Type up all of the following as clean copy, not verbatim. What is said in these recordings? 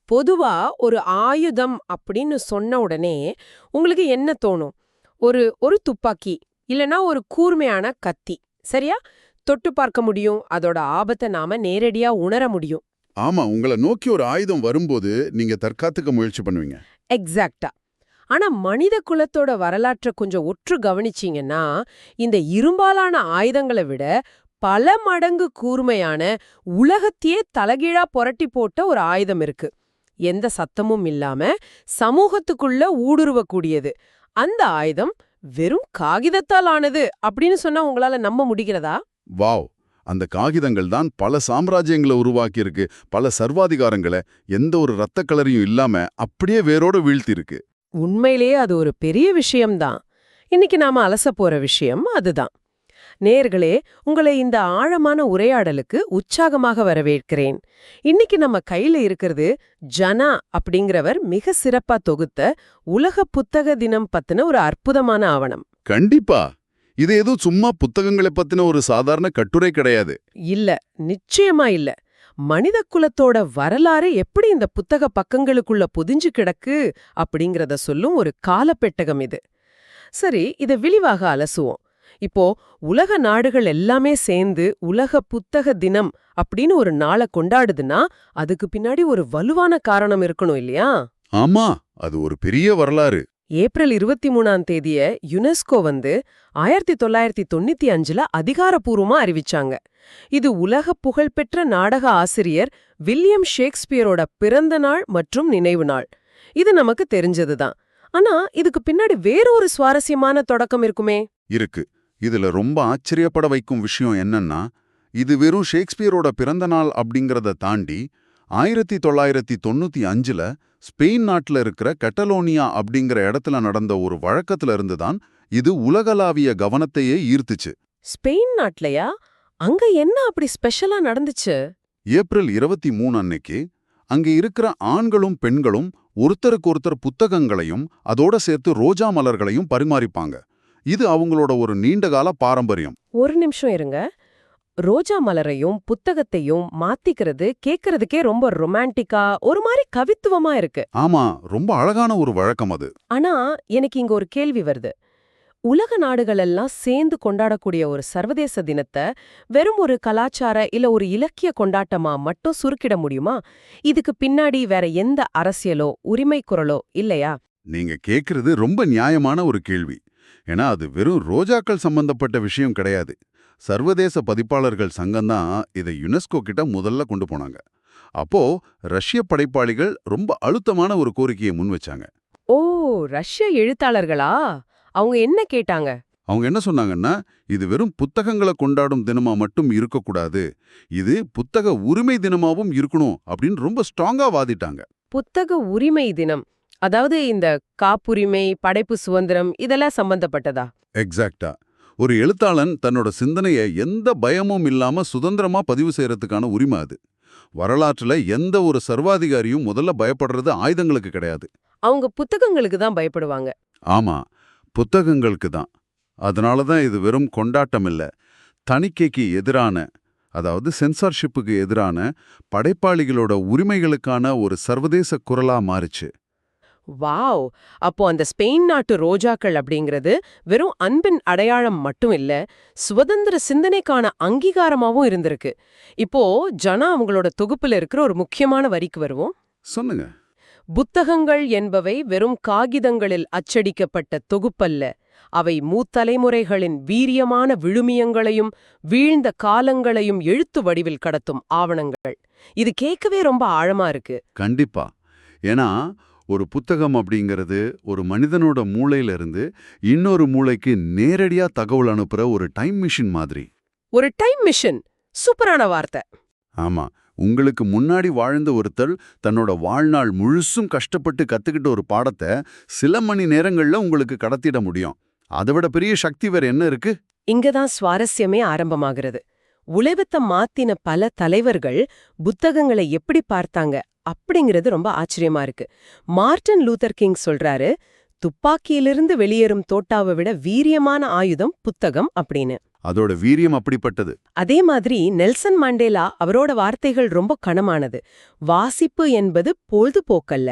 பொதுவா ஒரு ஆயுதம் அப்படின்னு சொன்ன உடனே உங்களுக்கு என்ன தோணும்? ஒரு ஒரு துப்பாக்கி, இல்லனா ஒரு கூர்மையான கத்தி. சரியா? தொட்டு பார்க்க முடியும். அதோட ஆபத்த நாம நேரடியா உணர முடியும். ஆமா, உங்கள நோக்கி ஒரு ஆயுதம் வரும்போது நீங்க தற்காத்துக்க முயற்சி பண்ணுவீங்க. எக்ஸாக்ட்டா. ஆனா மனித குலத்தோட வரலாற்ற கொஞ்சம் உற்று கவனிச்சீங்கன்னா, இந்த இரும்பாலான ஆயுதங்கள விட பல மடங்கு கூர்மையான, உலகத்தையே தலகீழா புரட்டி போட்ட ஒரு ஆயுதம் இருக்கு. எந்த சத்தமும் இல்லாம சமூகத்துக்குள்ள ஊடுருவக்கூடியது. அந்த ஆயுதம் வெறும் காகிதத்தால் ஆனது அப்படின்னு சொன்னா உங்களால நம்ப முடிகிறதா? வாவ்! அந்த காகிதங்கள் தான் பல சாம்ராஜ்யங்களை உருவாக்கியிருக்கு, பல சர்வாதிகாரங்களை எந்த ஒரு ரத்த கலரியும் இல்லாம அப்படியே வேரோட வீழ்த்திருக்கு. உண்மையிலேயே அது ஒரு பெரிய விஷயம்தான். இன்னைக்கு நாம அலசப் போற விஷயம் அதுதான். நேயர்களே, உங்களை இந்த ஆழமான உரையாடலுக்கு உற்சாகமாக வரவேற்கிறேன். இன்னைக்கு நம்ம கையில இருக்கிறது ஜனா அப்படிங்கிறவர் மிக சிறப்பா தொகுத்த உலக புத்தக தினம் பத்தின ஒரு அற்புதமான ஆவணம். கண்டிப்பா. இது ஏதோ சும்மா புத்தகங்களை பத்தின ஒரு சாதாரண கட்டுரை கிடையாது. இல்ல, நிச்சயமா இல்ல. மனித குலத்தோட வரலாறு எப்படி இந்த புத்தக பக்கங்களுக்குள்ள பொதிஞ்சு கிடக்கு அப்படிங்கறத சொல்லும் ஒரு காலப்பெட்டகம் இது. சரி, இத விரிவாக அலசுவோம். இப்போ உலக நாடுகள் எல்லாமே சேர்ந்து உலக புத்தக தினம் அப்படின்னு ஒரு நாளை கொண்டாடுதுன்னா அதுக்கு பின்னாடி ஒரு வலுவான காரணம் இருக்கணும் இல்லையா? ஆமா, அது ஒரு பெரிய வரலாறு. ஏப்ரல் 23ஆம் தேதிய யுனெஸ்கோ 1995ல அதிகாரப்பூர்வமா அறிவிச்சாங்க. இது உலக புகழ்பெற்ற நாடக ஆசிரியர் வில்லியம் ஷேக்ஸ்பியரோட பிறந்த நாள் மற்றும் நினைவு நாள். இது நமக்கு தெரிஞ்சதுதான். ஆனா இதுக்கு பின்னாடி வேறொரு சுவாரஸ்யமான தொடக்கம் இருக்குமே. இருக்கு. இதுல ரொம்ப ஆச்சரியப்பட வைக்கும் விஷயம் என்னன்னா, இது வெறும் ஷேக்ஸ்பியரோட பிறந்த நாள் அப்படிங்கறத தாண்டி 1995ல ஸ்பெயின் நாட்டுல இருக்கிற கட்டலோனியா அப்படிங்கிற இடத்துல நடந்த ஒரு வழக்கத்துல இருந்துதான் இது உலகளாவிய கவனத்தையே ஈர்த்துச்சு. ஸ்பெயின் நாட்டுலயா? அங்க என்ன அப்படி ஸ்பெஷலா நடந்துச்சு? ஏப்ரல் 23 அன்னைக்கு அங்க இருக்கிற ஆண்களும் பெண்களும் ஒருத்தருக்கொருத்தர் புத்தகங்களையும் அதோட சேர்த்து ரோஜா மலர்களையும் பரிமாறிப்பாங்க. இது அவங்களோட ஒரு நீண்டகால பாரம்பரியம். ஒரு நிமிஷம் இருங்க. ரோஜா மலரையும் புத்தகத்தையும் மாத்திக்கிறது கேக்குறதுக்கே ரொம்ப ரொமான்டிக்கா, ஒரு மாதிரி கவித்துவமா இருக்கு. ஆமா, ரொம்ப அழகான ஒரு வழக்கம் அது. ஆனா எனக்கு இங்க ஒரு கேள்வி வருது. உலக நாடுகள் எல்லாம் சேர்ந்து கொண்டாடக்கூடிய ஒரு சர்வதேச தினத்தை வெறும் ஒரு கலாச்சார இல்ல ஒரு இலக்கிய கொண்டாட்டமா மட்டும் சுருக்கிட முடியுமா? இதுக்கு பின்னாடி வேற எந்த அரசியலோ உரிமை குரலோ இல்லையா? நீங்க கேக்குறது ரொம்ப நியாயமான ஒரு கேள்வி. ஏன்னா அது வெறும் ரோஜாக்கள் சம்பந்தப்பட்ட விஷயம் கிடையாது. சர்வதேச பதிப்பாளர்கள் சங்கம்தான் இதை யுனெஸ்கோ கிட்ட முதல்ல கொண்டு போனாங்க. அப்போ ரஷ்ய படைப்பாளிகள் ரொம்ப அழுத்தமான ஒரு கோரிக்கையை முன் வச்சாங்க. ஓ, ரஷ்ய எழுத்தாளர்களா? அவங்க என்ன கேட்டாங்க? அவங்க என்ன சொன்னாங்கன்னா, இது வெறும் புத்தகங்களை கொண்டாடும் தினமா மட்டும் இருக்கக்கூடாது, இது புத்தக உரிமை தினமாவும் இருக்கணும் அப்படின்னு ரொம்ப ஸ்ட்ராங்கா வாதிட்டாங்க. புத்தக உரிமை தினம், அதாவது இந்த காப்புரிமை, படைப்பு சுதந்திரம் இதெல்லாம் சம்பந்தப்பட்டதா? எக்ஸாக்டா. ஒரு எழுத்தாளன் தன்னோட சிந்தனையை எந்த பயமும் இல்லாம சுதந்திரமா பதிவு செய்யறதுக்கான உரிமை அது. வரலாற்றுல எந்த ஒரு சர்வாதிகாரியும் முதல்ல பயப்படுறது ஆயுதங்களுக்கு கிடையாது. அவங்க புத்தகங்களுக்கு தான் பயப்படுவாங்க. ஆமா, புத்தகங்களுக்கு தான். அதனால தான் இது வெறும் கொண்டாட்டம் இல்ல, தணிக்கைக்கு எதிரான, அதாவது சென்சார்ஷிப்புக்கு எதிரான படைப்பாளிகளோட உரிமைகளுக்கான ஒரு சர்வதேச குரலா மாறுச்சு. வாவ்! அப்போ அந்த ஸ்பெயின் நாட்டு ரோஜாக்கள் அப்படிங்கிறது வெறும் அன்பின் அடையாளம் மட்டும் இல்ல, சுதந்திர சிந்தனைக்கான அங்கீகாரமாவும் இருந்திருக்கு. இப்போ ஜனா அவங்களோட தொகுப்புல இருக்கிற ஒரு முக்கியமான வரிக்கு வருவோம். சொன்னுங்க. புத்தகங்கள் என்பவை வெறும் காகிதங்களில் அச்சடிக்கப்பட்ட தொகுப்பல்ல, அவை மூத்தலைமுறைகளின் வீரியமான விழுமியங்களையும் வீழ்ந்த காலங்களையும் எழுத்து வடிவில் கடத்தும் ஆவணங்கள். இது கேட்கவே ரொம்ப ஆழமா இருக்கு. கண்டிப்பா. ஏன்னா ஒரு புத்தகம் அப்படிங்கிறது ஒரு மனிதனோட மூளையில இருந்து இன்னொரு மூளைக்கு நேரடியா தகவல் அனுப்புற ஒரு டைம் மிஷின் மாதிரி. ஒரு டைம் மிஷன், சூப்பரான வார்த்தை. ஆமா, உங்களுக்கு முன்னாடி வாழ்ந்த ஒருத்தர் தன்னோட வாழ்நாள் முழுசும் கஷ்டப்பட்டு கத்துக்கிட்ட ஒரு பாடத்தை சில மணி நேரங்கள்ல உங்களுக்கு கடத்திட முடியும். அதை விட பெரிய சக்தி வேற என்ன இருக்கு? இங்கதான் சுவாரஸ்யமே ஆரம்பமாகிறது. உலகத்தை மாத்தின பல தலைவர்கள் புத்தகங்களை எப்படி பார்த்தாங்க அப்படிங்கிறது ரொம்ப ஆச்சரியமா இருக்கு. மார்ட்டின் லூதர் கிங் சொல்றாரு, துப்பாக்கியிலிருந்து வெளியேறும் தோட்டாவை விட வீரியமான ஆயுதம் புத்தகம் அப்படின்னு. அதோட வீரியம் அப்படிப்பட்டது. அதே மாதிரி நெல்சன் மண்டேலா அவரோட வார்த்தைகள் ரொம்ப கனமானது. வாசிப்பு என்பது பொழுதுபோக்கல்ல,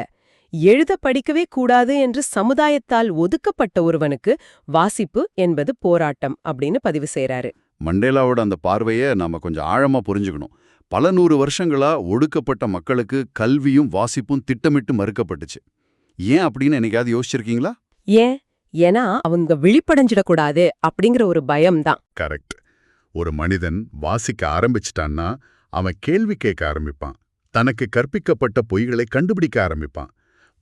எழுத படிக்கவே கூடாது என்று சமுதாயத்தால் ஒதுக்கப்பட்ட ஒருவனுக்கு வாசிப்பு என்பது போராட்டம் அப்படின்னு பதிவு செய்றாரு. மண்டேலாவோட அந்த பார்வையை நாம கொஞ்சம் ஆழமா புரிஞ்சுக்கணும். பல 100 வருஷங்களா ஒடுக்கப்பட்ட மக்களுக்கு கல்வியும் வாசிப்பும் திட்டமிட்டு மறுக்கப்பட்டுச்சு. ஏன் அப்படின்னு என்னைக்காவது யோசிச்சிருக்கீங்களா? ஏன்? ஏன்னா அவங்க விழிப்படைஞ்சிடக்கூடாது அப்படிங்கிற ஒரு பயம்தான். கரெக்ட். ஒரு மனிதன் வாசிக்க ஆரம்பிச்சிட்டான்னா அவன் கேள்வி கேட்க ஆரம்பிப்பான், தனக்கு கற்பிக்கப்பட்ட பொய்களை கண்டுபிடிக்க ஆரம்பிப்பான்.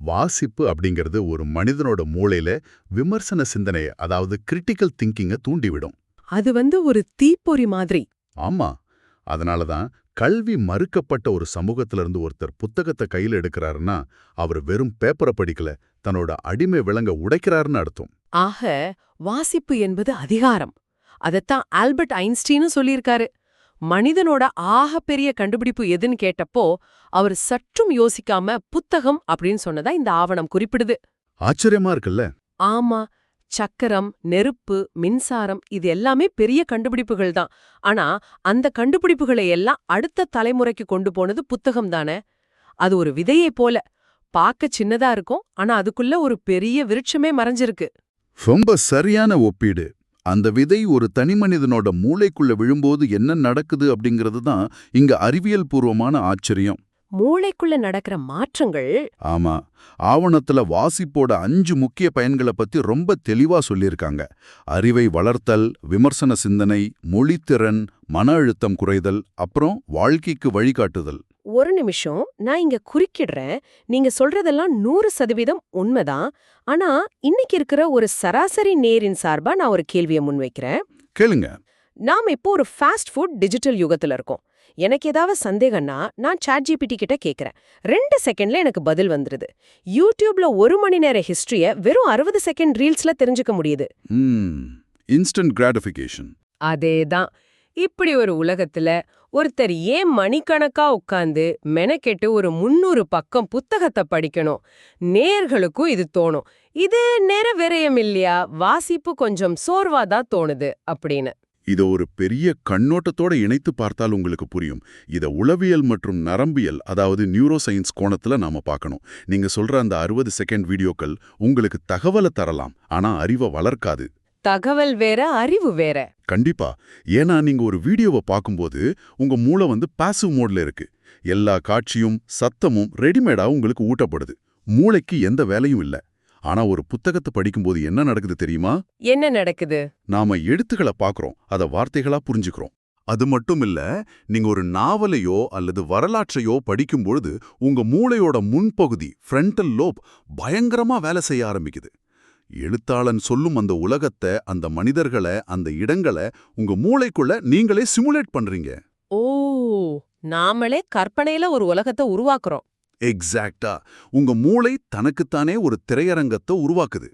வாசிப்பு அப்படிங்கிறது ஒரு மனிதனோட மூளையில விமர்சன சிந்தனையை, அதாவது கிரிட்டிக்கல் திங்கிங்கை தூண்டிவிடும். அது ஒரு தீப்பொறி மாதிரி. ஆமா. அதனாலதான் கல்வி மறுக்கப்பட்ட ஒரு சமூகத்திலிருந்து ஒருத்தர் புத்தகத்தை கையில எடுக்கிறாருன்னா அவர் வெறும் பேப்பரை படிக்கல, தன்னோட அடிமை விலங்க உடைக்கிறாருன்னு அர்த்தம். ஆக வாசிப்பு என்பது அதிகாரம். அதத்தான் ஆல்பர்ட் ஐன்ஸ்டீனும் சொல்லியிருக்காரு. மனிதனோட பெரிய கண்டுபிடிப்பு எதுன்னு கேட்டப்போ அவர் சற்றும் யோசிக்காம புத்தகம் அப்படின்னு சொன்னதா இந்த ஆவணம் குறிப்பிடுது. ஆச்சரியமா இருக்குல்ல? ஆமா, சக்கரம், நெருப்பு, மின்சாரம் இது எல்லாமே பெரிய கண்டுபிடிப்புகள் தான். ஆனா அந்த கண்டுபிடிப்புகளை எல்லாம் அடுத்த தலைமுறைக்கு கொண்டு போனது புத்தகம் தானே. அது ஒரு விதையை போல, பார்க்க சின்னதா இருக்கும், ஆனா அதுக்குள்ள ஒரு பெரிய விருட்சமே மறைஞ்சிருக்கு. ரொம்ப சரியான ஒப்பீடு. அந்த விதை ஒரு தனிமனிதனோட மூளைக்குள்ள விழும்போது என்ன நடக்குது அப்படிங்கிறது தான் இங்க அறிவியல் பூர்வமான ஆச்சரியம். மூளைக்குள்ள நடக்கிற மாற்றங்கள். ஆமா, ஆவணத்துல வாசிப்போட 5 முக்கிய பயன்களை பத்தி ரொம்ப தெளிவா சொல்லியிருக்காங்க. அறிவை வளர்த்தல், விமர்சன சிந்தனை, மொழித்திறன், மன அழுத்தம் குறைதல், அப்புறம் வாழ்க்கைக்கு வழிகாட்டுதல். ஒரு நிமிஷம், நான் இங்க குறுக்கிடுறேன். நீங்க சொல்றதெல்லாம் 100% உண்மைதான். ஆனா இன்னைக்கு இருக்கிற ஒரு சராசரி நேரின் சார்பா நான் ஒரு கேள்வியை முன்வைக்கிறேன். கேளுங்க. நாம இப்போ ஒரு ஃபாஸ்ட் ஃபுட் டிஜிட்டல் யுகத்துல இருக்கோம். எனக்கு ஏதாவது சந்தேகம்னா நான் ChatGPT கிட்ட கேக்குறேன். 2 செகண்ட்ல எனக்கு பதில் வந்துருது. யூடியூப்ல 1 மணி நேர ஹிஸ்டரிய வெறும் 60 செகண்ட் ரீல்ஸ்ல தெரிஞ்சுக்க முடியுது. Instant gratification. அதேதான். இப்படி ஒரு உலகத்துல ஒருத்தர் ஏன் மணிக்கணக்கா உட்கார்ந்து மெனக்கெட்டு ஒரு 300 பக்கம் புத்தகத்தை படிக்கணும்? நேயர்களுக்கும் இது தோணும். இது நேர விரயம் இல்லையா, வாசிப்பு கொஞ்சம் சோர்வாதான் தோணுது அப்படின்னு. இதை ஒரு பெரிய கண்ணோட்டத்தோட இணைத்து பார்த்தால் உங்களுக்கு புரியும். இதை உளவியல் மற்றும் நரம்பியல், அதாவது நியூரோ சயின்ஸ் கோணத்துல நாம பார்க்கணும். நீங்க சொல்ற அந்த 60 செகண்ட் வீடியோக்கள் உங்களுக்கு தகவலை தரலாம், ஆனா அறிவை வளர்க்காது. தகவல் வேற, அறிவு வேற. கண்டிப்பா. ஏன்னா நீங்க ஒரு வீடியோவை பார்க்கும்போது உங்க மூளை பாசிவ் மோட்ல இருக்கு. எல்லா காட்சியும் சத்தமும் ரெடிமேடா உங்களுக்கு ஊட்டப்படுது. மூளைக்கு எந்த வேலையும் இல்ல. ஆனா ஒரு புத்தகத்தை படிக்கும்போது என்ன நடக்குது தெரியுமா? என்ன நடக்குது? நாம எழுத்துக்களை பார்க்கறோம், அத வார்த்தைகளா புரிஞ்சுக்கிறோம். அது மட்டும் இல்ல, நீங்க ஒரு நாவலையோ அல்லது வரலாற்றையோ படிக்கும்பொழுது உங்க மூளையோட முன்பகுதி, ஃப்ரண்டல் லோப், பயங்கரமா வேலை செய்ய ஆரம்பிக்குது. எழுத்தாளன் சொல்லும் அந்த உலகத்தை, அந்த மனிதர்களை, அந்த இடங்களை உங்க மூளைக்குள்ள நீங்களே சிமுலேட் பண்றீங்க. ஓ, நாமளே கற்பனையில ஒரு உலகத்தை உருவாக்குறோம். எக்ஸாக்டா. உங்க மூளை தனக்குத்தானே ஒரு திரையரங்கத்தை உருவாக்குது.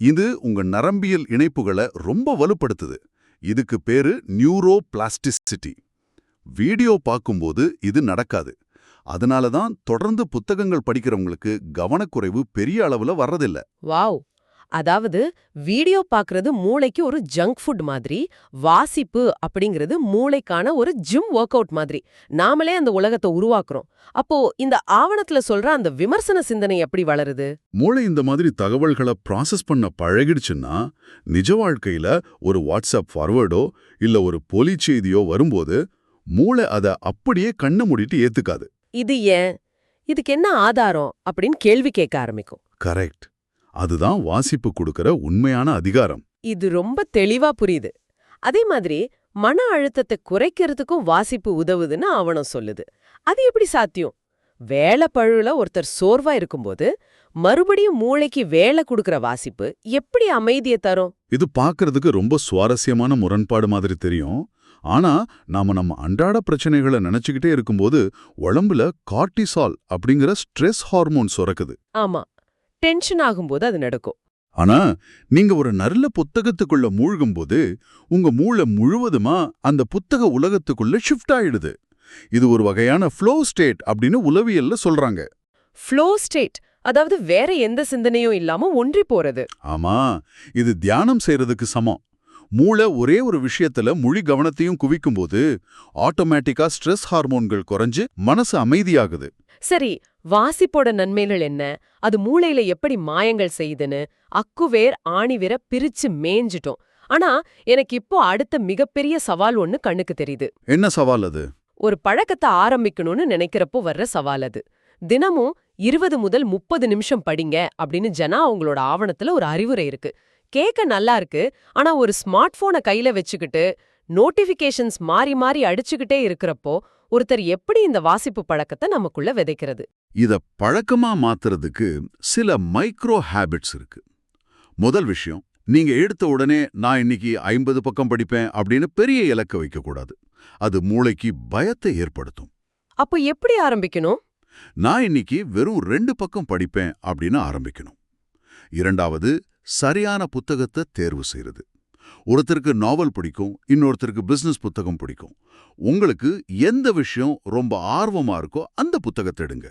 இது உங்க நரம்பியல் இணைப்புகளை ரொம்ப வலுப்படுத்துது. இதுக்கு பேரு நியூரோ பிளாஸ்டிசிட்டி. வீடியோ பார்க்கும்போது இது நடக்காது. அதனால தான் தொடர்ந்து புத்தகங்கள் படிக்கிறவங்களுக்கு கவனக்குறைவு பெரிய அளவுல வர்றதில்ல. வாவ். அதாவது வீடியோ பார்க்கறது மூளைக்கு ஒரு ஜங்க் ஃபுட் மாதிரி, வாசிப்பு அப்படிங்கிறது மூளைக்கான ஒரு ஜிம் ஒர்க் அவுட் மாதிரி. நாமளே அந்த உலகத்தை உருவாக்குறோம். அப்போ இந்த ஆவணத்துல சொல்ற அந்த விமர்சன சிந்தனை எப்படி வளருது? மூளை இந்த மாதிரி தகவல்களை ப்ராசஸ் பண்ண பழகிடுச்சுன்னா, நிஜ வாழ்க்கையில ஒரு வாட்ஸ்அப் ஃபார்வர்டோ இல்ல ஒரு போலி செய்தியோ வரும்போது மூளை அதை அப்படியே கண்ணை மூடிட்டு ஏத்துக்காது. இது ஏன்? இதுக்கு என்ன ஆதாரம் அப்படின்னு கேள்வி கேட்க ஆரம்பிக்கும். கரெக்ட். அதுதான் வாசிப்பு கொடுக்கிற உண்மையான அதிகாரம். இது ரொம்ப தெளிவா புரியுது. அதே மாதிரி மன அழுத்தத்தை குறைக்கிறதுக்கும் வாசிப்பு உதவுதுன்னு ஆவணம் சொல்லுது. அது எப்படி சாத்தியம்? வேலை பழுல ஒருத்தர் சோர்வா இருக்கும்போது மறுபடியும் மூளைக்கு வேலை கொடுக்கிற வாசிப்பு எப்படி அமைதியை தரும்? இது பார்க்கறதுக்கு ரொம்ப சுவாரஸ்யமான முரண்பாடு மாதிரி தெரியும். ஆனா நாம நம்ம அன்றாட பிரச்சனைகளை நினைச்சுக்கிட்டே இருக்கும்போது உடம்புல கார்டிசால் அப்படிங்கிற ஸ்ட்ரெஸ் ஹார்மோன் சுரக்குது. ஆமா, டென்ஷன் ஆகும்போது அது நடக்கும். ஆனா நீங்க ஒரு நல்ல புத்தகத்துக்குள்ள மூழ்கும்போது உங்க மூளை முழுவதுமா அந்த புத்தக உலகத்துக்குள்ள ஷிஃப்ட் ஆயிடுது. இது ஒரு வகையான ஃப்ளோ ஸ்டேட் அப்படின்னு உளவியல்ல சொல்றாங்க. ஃப்ளோ ஸ்டேட், அதாவது வேற எந்த சிந்தனையும் இல்லாம ஒன்றி போறது. ஆமா, இது தியானம் செய்யறதுக்கு சமம். மூளை ஒரே ஒரு விஷயத்துல முழு கவனத்தையும் குவிக்கும்போது ஆட்டோமேட்டிக்கா ஸ்ட்ரெஸ் ஹார்மோன்கள் குறைஞ்சு மனசு அமைதியாகுது. சரி, வாசிப்போட நன்மைகள் என்ன? அது மூளையில எப்படி மாயங்கள் செய்யுதுன்னு அக்குவேர் ஆணிவேர பிரிச்சு மேய்ஞ்சிட்டோம். ஆனா எனக்கு இப்போ அடுத்த மிகப்பெரிய சவால் ஒண்ணு கண்ணுக்கு தெரியுது. என்ன சவால் அது? ஒரு பழக்கத்தை ஆரம்பிக்கணும்னு நினைக்கிறப்போ வர்ற சவால் அது. தினமும் 20 முதல் 30 நிமிஷம் படிங்க அப்படின்னு ஜனா அவங்களோட ஆவணத்துல ஒரு அறிவுரை இருக்கு. கேட்க நல்லா இருக்கு. ஆனா ஒரு ஸ்மார்ட் போனை கையில வச்சுக்கிட்டு நோட்டிபிகேஷன்ஸ் மாறி மாறி அடிச்சுக்கிட்டே இருக்கிறப்போ ஒருத்தர் எப்படி இந்த வாசிப்பு பழக்கத்தை நமக்குள்ள விதைக்கிறது? இத பழக்கமா மாத்துறதுக்கு சில மைக்ரோ ஹேபிட்ஸ் இருக்கு. முதல் விஷயம், நீங்க எடுத்த உடனே நான் இன்னைக்கு 50 பக்கம் படிப்பேன் அப்படின்னு பெரிய இலக்க வைக்க கூடாது. அது மூளைக்கு பயத்தை ஏற்படுத்தும். அப்போ எப்படி ஆரம்பிக்கணும்? நான் இன்னைக்கு வெறும் 2 பக்கம் படிப்பேன் அப்படின்னு ஆரம்பிக்கணும். இரண்டாவது, சரியான புத்தகத்தை தேர்வு செய்யறது. ஒருத்தருக்கு நாவல் பிடிக்கும், இன்னொருத்தருக்கு பிசினஸ் புத்தகம் பிடிக்கும். உங்களுக்கு எந்த விஷயம் ரொம்ப ஆர்வமா இருக்கோ அந்த புத்தகத்தை எடுங்க.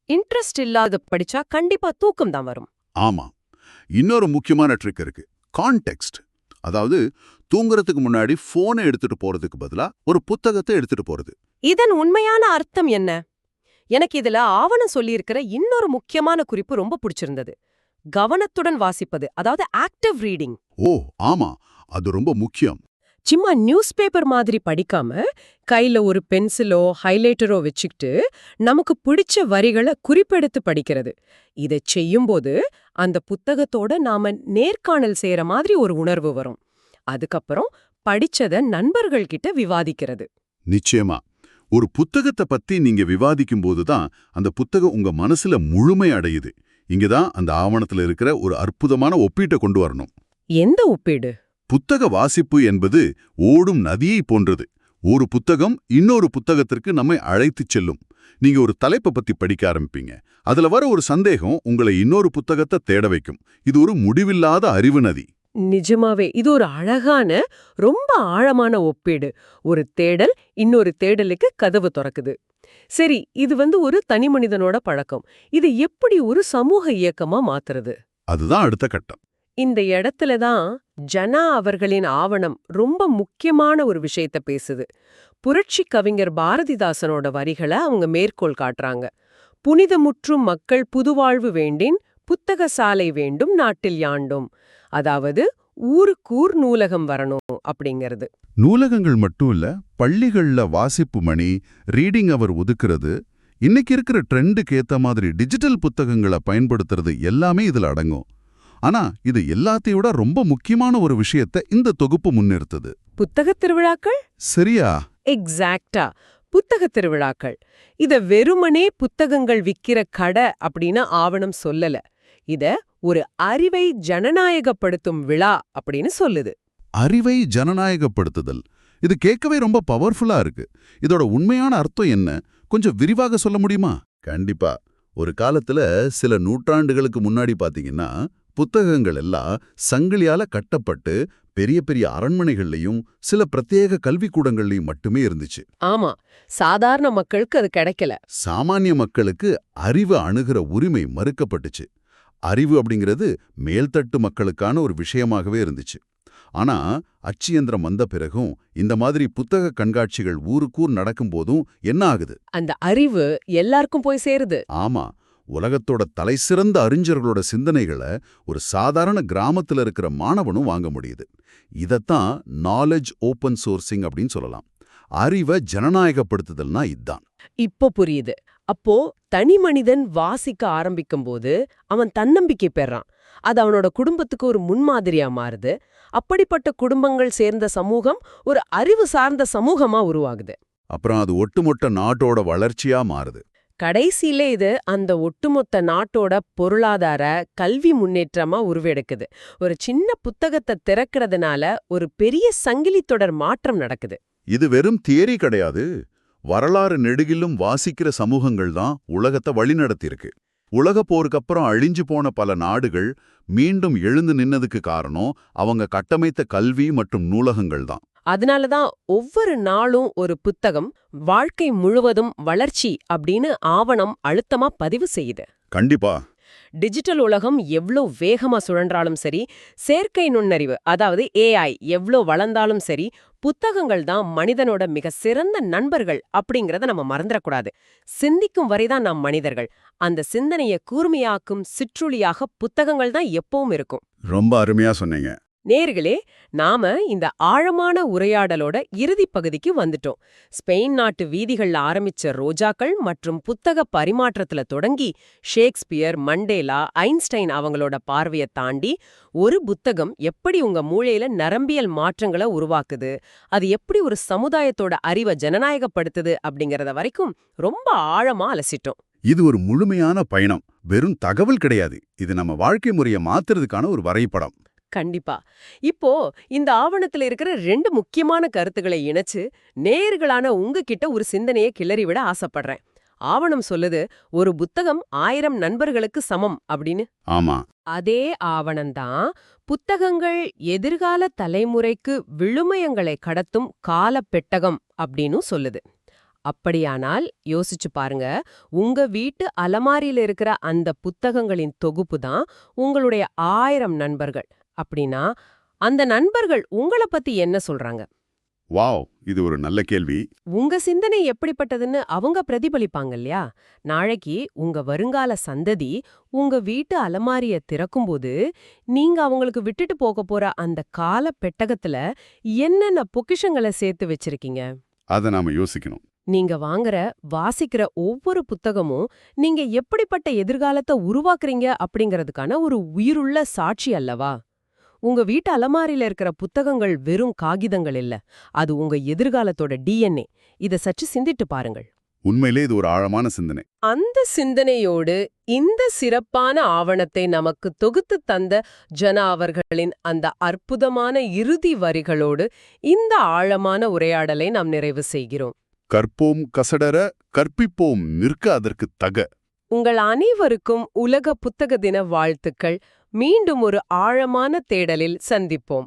இன்ட்ரெஸ்ட் இல்லாத படிச்சா கண்டிப்பா தூக்கம் தான் வரும். ஆமா. இன்னொரு முக்கியமான ட்ரிக் இருக்கு, கான்டெக்ஸ்ட். அதாவது தூங்குறதுக்கு முன்னாடி போனை எடுத்துட்டு போறதுக்கு பதிலா ஒரு புத்தகத்தை எடுத்துட்டு போறது. இதன் உண்மையான அர்த்தம் என்ன? எனக்கு இதுல ஆவணம் சொல்லியிருக்கிற இன்னொரு முக்கியமான குறிப்பு ரொம்ப பிடிச்சிருந்தது. கவனத்துடன் வாசிப்பது, அதாவது ஆக்டிவ் ரீடிங். ஓ ஆமா, அது ரொம்ப முக்கியம். சும்மா நியூஸ் பேப்பர் மாதிரி படிக்காம கையில ஒரு பென்சிலோ ஹைலைட்டரோ வச்சுக்கிட்டு நமக்கு பிடிச்ச வரிகளை குறிப்பெடுத்து படிக்கிறது. இதை செய்யும்போது அந்த புத்தகத்தோட நாம நேர்காணல் செய்யற மாதிரி ஒரு உணர்வு வரும். அதுக்கப்புறம் படிச்சத நண்பர்கள் கிட்ட விவாதிக்கிறது. நிச்சயமா. ஒரு புத்தகத்தை பத்தி நீங்க விவாதிக்கும் போதுதான் அந்த புத்தகம் உங்க மனசுல முழுமை அடையுது. இங்கதான் அந்த ஆவணத்துல இருக்கிற ஒரு அற்புதமான ஒப்பீட்டை கொண்டு வரணும். எந்த ஒப்பீடு? புத்தக வாசிப்பு என்பது ஓடும் நதியை போன்றது. ஒரு புத்தகம் இன்னொரு புத்தகத்திற்கு நம்மை அழைத்துச் செல்லும். நீங்க ஒரு தலைப்பை பத்தி படிக்க ஆரம்பிப்பீங்க. அதுல வர ஒரு சந்தேகம் உங்களை இன்னொரு புத்தகத்தை தேட வைக்கும். இது ஒரு முடிவில்லாத அறிவு நதி. நிஜமாவே இது ஒரு அழகான, ரொம்ப ஆழமான ஒப்பீடு. ஒரு தேடல் இன்னொரு தேடலுக்கு கதவு திறக்குது. சரி, இது ஒரு தனி மனிதனோட பழக்கம். இது எப்படி ஒரு சமூக இயக்கமா மாத்துறது? அதுதான் அடுத்த கட்டம். இந்த இடத்துல தான் ஜனா அவர்களின் ஆவணம் ரொம்ப முக்கியமான ஒரு விஷயத்த பேசுது. புரட்சி கவிஞர் பாரதிதாசனோட வரிகளை அவங்க மேற்கோள் காட்டுறாங்க. புனிதமுற்றும் மக்கள் புதுவாழ்வு வேண்டின் புத்தக சாலை வேண்டும் நாட்டில் யாண்டும். அதாவது ஊருக்கூர் நூலகம் வரணும் அப்படிங்கிறது. நூலகங்கள் மட்டும் இல்ல, பள்ளிகள்ல வாசிப்பு மணி, ரீடிங் அவர் ஒதுக்குறது, இன்னைக்கு இருக்கிற ட்ரெண்டுக்கு ஏத்த மாதிரி டிஜிட்டல் புத்தகங்களை பயன்படுத்துறது எல்லாமே இதுல அடங்கும். ஆனா இது எல்லாத்தையும் விட ரொம்ப முக்கியமான ஒரு விஷயத்தை இந்த தொகுப்பு முன்னிறுத்துது. புத்தகத் திருவிழாக்கள்? சரியா? எக்ஸாக்டா, புத்தகத் திருவிழாக்கள். இத வெறுமனே புத்தகங்கள் விக்கிற கடை அப்படின்னு ஆவணம் சொல்லல. இத ஒரு அறிவை ஜனநாயகப்படுத்தும் விழா அப்படின்னு சொல்லுது. அறிவை ஜனநாயகப்படுத்துதல். இது கேட்கவே ரொம்ப பவர்ஃபுல்லா இருக்கு. இதோட உண்மையான அர்த்தம் என்ன? கொஞ்சம் விரிவாக சொல்ல முடியுமா? கண்டிப்பா. ஒரு காலத்துல சில நூற்றாண்டுகளுக்கு முன்னாடி பாத்தீங்கன்னா, புத்தகங்கள் எல்லாம் சங்கிலியால கட்டப்பட்டு பெரிய பெரிய அரண்மனைகள்லயும் சில பிரத்யேக கல்விக்கூடங்கள்லயும் மட்டுமே இருந்துச்சு. ஆமா, சாதாரண மக்களுக்கு அது கிடைக்கல. சாமானிய மக்களுக்கு அறிவு அணுகிற உரிமை மறுக்கப்பட்டுச்சு. அறிவு அப்படிங்கிறது மேல்தட்டு மக்களுக்கான ஒரு விஷயமாகவே இருந்துச்சு. ஆனா அச்சியந்திரம் வந்த பிறகும் இந்த மாதிரி புத்தக கண்காட்சிகள் ஊருக்கூர் நடக்கும்போதும் என்ன ஆகுது? அந்த அறிவு எல்லாருக்கும் போய் சேருது. ஆமா, உலகத்தோட தலைசிறந்த அறிஞர்களோட சிந்தனைகளை ஒரு சாதாரண கிராமத்துல இருக்கிற மாணவனும் வாங்க முடியுது. இதத்தான் நாலேஜ் ஓப்பன் சோர்சிங் அப்படின்னு சொல்லலாம். அறிவை ஜனநாயகப்படுத்துதல்னா இதுதான். இப்போ புரியுது. அப்போ தனி மனிதன் வாசிக்க ஆரம்பிக்கும்போது அவன் தன்னம்பிக்கை பெறான். அது அவனோட குடும்பத்துக்கு ஒரு முன்மாதிரியா மாறுது. அப்படிப்பட்ட குடும்பங்கள் சேர்ந்த சமூகம் ஒரு அறிவு சார்ந்த சமூகமா உருவாகுது. அப்புறம் அது ஒட்டுமொத்த நாட்டோட வளர்ச்சியா மாறுது. கடைசியில இது அந்த ஒட்டுமொத்த நாட்டோட பொருளாதார கல்வி முன்னேற்றமா உருவெடுக்குது. ஒரு சின்ன புத்தகத்தை திறக்கிறதுனால ஒரு பெரிய சங்கிலி தொடர் மாற்றம் நடக்குது. இது வெறும் தியரி கிடையாது. வரலாறு நெடுகிலும் வாசிக்கிற சமூகங்கள் தான் உலகத்தை வழிநடத்தியிருக்கு. உலகப் போருக்கு அப்புறம் அழிஞ்சு போன பல நாடுகள் மீண்டும் எழுந்து நின்னதுக்கு காரணம் அவங்க கட்டமைத்த கல்வி மற்றும் நூலகங்கள் தான். அதனாலதான் ஒவ்வொரு நாளும் ஒரு புத்தகம் வாழ்க்கை முழுவதும் வளர்ச்சி அப்படின்னு ஆவணம் அழுத்தமா பதிவு செய்யுது. கண்டிப்பா. டிஜிட்டல் உலகம் எவ்ளோ வேகமா சுழன்றாலும் சரி, செயற்கை நுண்ணறிவு அதாவது AI எவ்ளோ வளர்ந்தாலும் சரி, புத்தகங்கள் தான் மனிதனோட மிக சிறந்த நண்பர்கள் அப்படிங்கறத நம்ம மறந்துடக்கூடாது. சிந்திக்கும் வரைதான் நாம் மனிதர்கள். அந்த சிந்தனையை கூர்மையாக்கும் சிற்றுளியாக புத்தகங்கள் தான் எப்பவும் இருக்கும். ரொம்ப அருமையா சொன்னீங்க. நேர்களே, நாம இந்த ஆழமான உரையாடலோட இறுதிப் பகுதிக்கு வந்துட்டோம். ஸ்பெயின் நாட்டு வீதிகள்ல ஆரம்பிச்ச ரோஜாக்கள் மற்றும் புத்தக பரிமாற்றத்துல தொடங்கி ஷேக்ஸ்பியர், மண்டேலா, ஐன்ஸ்டைன் அவங்களோட பார்வையை தாண்டி ஒரு புத்தகம் எப்படி உங்க மூளையில நரம்பியல் மாற்றங்களை உருவாக்குது, அது எப்படி ஒரு சமுதாயத்தோட அறிவை ஜனநாயகப்படுத்துது அப்படிங்கறத வரைக்கும் ரொம்ப ஆழமா அலசிட்டோம். இது ஒரு முழுமையான பயணம். வெறும் தகவல் கிடையாது. இது நம்ம வாழ்க்கை முறையை மாத்துறதுக்கான ஒரு வரைபடம். கண்டிப்பா. இப்போ இந்த ஆவணத்துல இருக்கிற 2 முக்கியமான கருத்துக்களை இணைச்சு நேயர்களான உங்ககிட்ட ஒரு சிந்தனையை கிளறிவிட ஆசைப்படுறேன். ஆவணம் சொல்லுது ஒரு புத்தகம் 1000 நண்பர்களுக்கு சமம் அப்படின்னு. ஆமா. அதே ஆவணம்தான் புத்தகங்கள் எதிர்கால தலைமுறைக்கு விழுமியங்களை கடத்தும் காலப் பெட்டகம் அப்படின்னு சொல்லுது. அப்படியானால் யோசிச்சு பாருங்க, உங்க வீட்டு அலமாரியில இருக்கிற அந்த புத்தகங்களின் தொகுப்பு தான் உங்களுடைய 1000 நண்பர்கள். அப்படின்னா அந்த நண்பர்கள் உங்கள பத்தி என்ன சொல்றாங்க? வாவ், இது ஒரு நல்ல கேள்வி. உங்க சிந்தனை எப்படிப்பட்டதுன்னு அவங்க பிரதிபலிப்பாங்க இல்லையா? நாளைக்கு உங்க வருங்கால சந்ததி உங்க வீட்டு அலமாரிய திறக்கும்போது நீங்க அவங்களுக்கு விட்டுட்டு போக போற அந்த கால பெட்டகத்துல என்னென்ன பொக்கிஷங்களை சேர்த்து வச்சிருக்கீங்க? அதை நாம யோசிக்கணும். நீங்க வாசிக்கிற ஒவ்வொரு புத்தகமும் நீங்க எப்படிப்பட்ட எதிர்காலத்தை உருவாக்குறீங்க அப்படிங்கறதுக்கான ஒரு உயிருள்ள சாட்சி அல்லவா? உங்க வீட்டு அலமாரியில இருக்கிற புத்தகங்கள் வெறும் காகிதங்கள் இல்ல, அது உங்க எதிர்காலத்தோட DNA. இத சற்று சிந்திட்டு பாருங்கள். உண்மையிலே இது ஒரு ஆழமான சிந்தனை. அந்த சிந்தனையோடு இந்த சிறப்பான ஆவணத்தை நமக்கு தொகுத்து தந்த ஜனா அவர்களின் அந்த அற்புதமான இறுதி வரிகளோடு இந்த ஆழமான உரையாடலை நாம் நிறைவு செய்கிறோம். கற்போம் கசடர, கற்பிப்போம் நிற்க அதற்கு தக. உங்கள் அனைவருக்கும் உலக புத்தக தின வாழ்த்துக்கள். மீண்டும் ஒரு ஆழமான தேடலில் சந்திப்போம்.